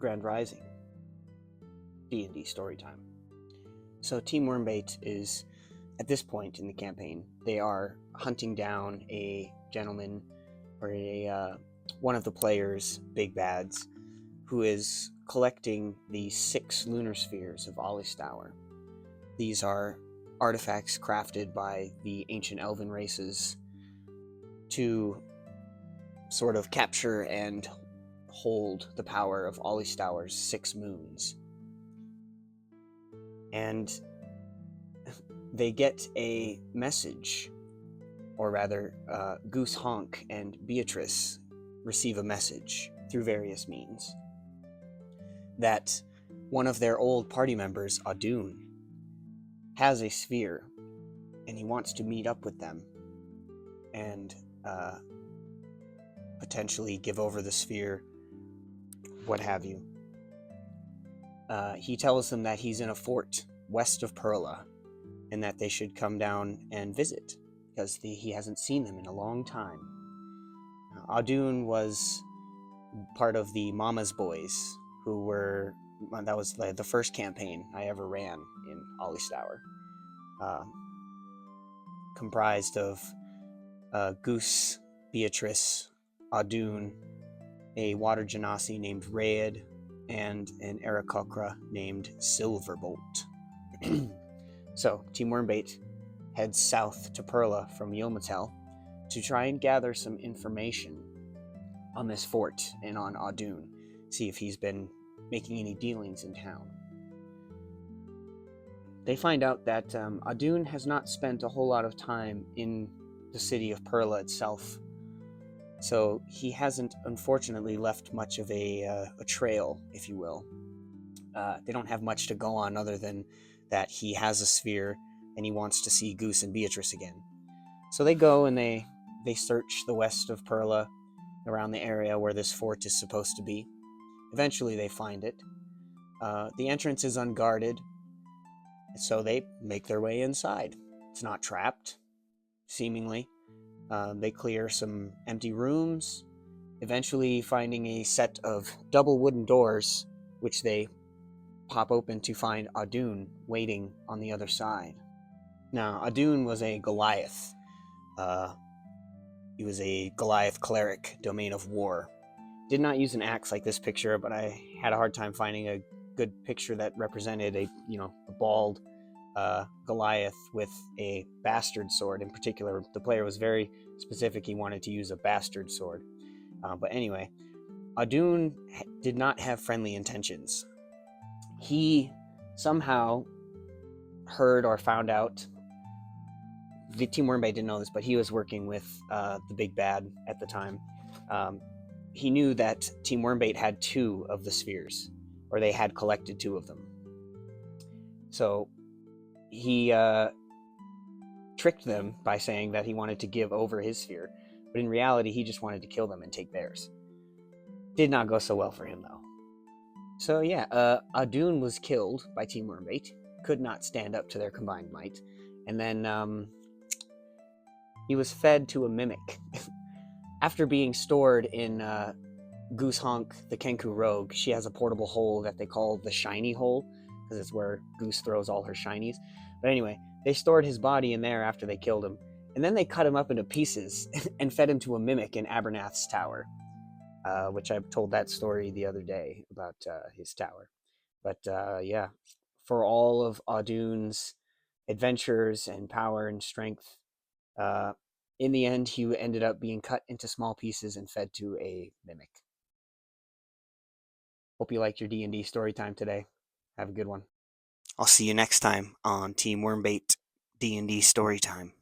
Grand Rising D&D Storytime. So Team Wormbait is, at this point in the campaign, they are hunting down a gentleman, or one of the players' big bads, who is collecting the 6 lunar spheres of Ollystour. These are artifacts crafted by the ancient elven races to sort of capture and hold the power of Ollystour's 6 moons. And they get a message, or rather, Goose Honk and Beatrice receive a message through various means that one of their old party members, Adun, has a sphere, and he wants to meet up with them and potentially give over the sphere, what have you. He tells them that he's in a fort west of Perla, and that they should come down and visit, because he hasn't seen them in a long time. Adun was part of the Mama's Boys, that was the first campaign I ever ran in Ollystour. Comprised of Goose, Beatrice, Adun, a water genasi named Raed, and an Aarakocra named Silverbolt. So, Team Wormbait heads south to Perla from Yilmatel to try and gather some information on this fort and on Adun, see if he's been making any dealings in town. They find out that Adun has not spent a whole lot of time in the city of Perla itself, so he hasn't, unfortunately, left much of a trail, if you will. They don't have much to go on other than that he has a sphere and he wants to see Goose and Beatrice again. So they go and they search the west of Perla, around the area where this fort is supposed to be. Eventually they find it. The entrance is unguarded, so they make their way inside. It's not trapped, seemingly. They clear some empty rooms, eventually finding a set of double wooden doors, which they pop open to find Adun waiting on the other side. Now, Adun was a Goliath. He was a Goliath cleric, domain of war. Did not use an axe like this picture, but I had a hard time finding a good picture that represented a bald Goliath with a bastard sword. In particular, the player was very specific. He wanted to use a bastard sword. But anyway, Adun did not have friendly intentions. He somehow heard or found out, the Team Wormbait didn't know this, but he was working with the big bad at the time. He knew that Team Wormbait had 2 of the spheres, or they had collected 2 of them. So he tricked them by saying that he wanted to give over his sphere, but in reality he just wanted to kill them and take theirs. Did not go so well for him, though. So yeah, Adun was killed by Team Wormbait, could not stand up to their combined might, and then he was fed to a mimic. After being stored in Goose Honk, the Kenku Rogue, she has a portable hole that they call the Shiny Hole, because it's where Goose throws all her shinies. But anyway, they stored his body in there after they killed him, and then they cut him up into pieces and fed him to a mimic in Abernath's tower, which I told that story the other day about his tower. But yeah, for all of Adun's adventures and power and strength, in the end, he ended up being cut into small pieces and fed to a mimic. Hope you liked your D&D story time today. Have a good one. I'll see you next time on Team Wormbait D&D Storytime.